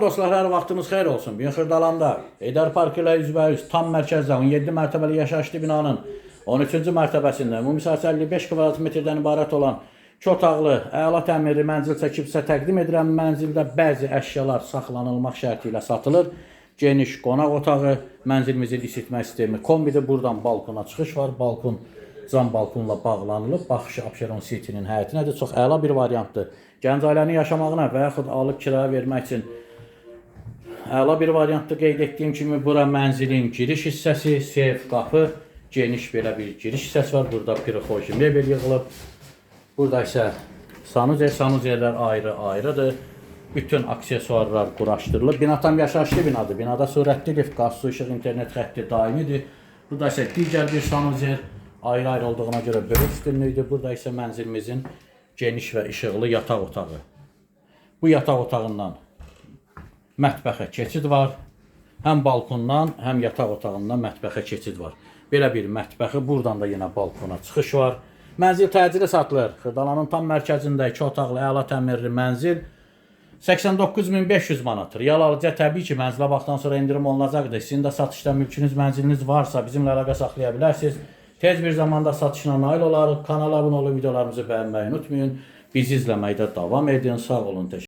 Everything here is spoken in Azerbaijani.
Dostlar, hər vaxtınız xeyir olsun. Bugün Xırdalanda Heydər Parkı ilə üzbəüz tam mərkəzdə 17 mərtəbəli yaşayışlı binanın 13-cü mərtəbəsində ümumi sahəsi 55 kvadrat metrdən ibarət olan 2 otaqlı, əla təmirli mənzil çəkibsə təqdim edirəm. Mənzildə bəzi əşyalar saxlanılmaq şərti ilə satılır. Geniş qonaq otağı, mənzilimizin isitmə sistemi kombidir. Buradan balkona çıxış var. Balkon cam balkonla bağlanılıb. Baxışı Abşeron City'nin həyətinədir. Çox əla bir variantdır. Gənc ailənin yaşamağına və yaxud alıb kiraya vermək üçün əla bir variantdır. Qeyd etdiyim kimi bura mənzilin giriş hissəsi, seyf, qapı, geniş belə bir giriş hissəsi var. Burada pirixoji mebel yığılıb. Burada isə sanuzerlər ayrı-ayrıdır. Bütün aksesuarlar quraşdırılıb. Bina tam yaşayışlı binadır. Binada sürətli lift, qaz, su, işıq, internet xətti daimidir. Burada isə digər bir sanuzer ayrı-ayrı olduğuna görə böyük üstünlüydür. Burada isə mənzilimizin geniş və işıqlı yataq otağı. Bu yataq otağından mətbəxə keçid var. Həm balkondan, həm yataq otağından mətbəxə keçid var. Belə bir mətbəxi, buradan da yenə balkona çıxış var. Mənzil təcili satılır. Xırdalanın tam mərkəzində 2 otaqlı, əla təmirli mənzil 89.500 manatdır. Real alıcıya təbii ki, mənzilə baxdan sonra indirim olunacaqdır. Sizin də satışda mülkünüz, mənziliniz varsa bizimlə əlaqə saxlaya bilərsiniz. Tez bir zamanda satışına nail olarıq. Kanala abunə olun, videolarımızı bəyənməyi unutmayın. Bizi izləməkdə davam edin. Sağ olun.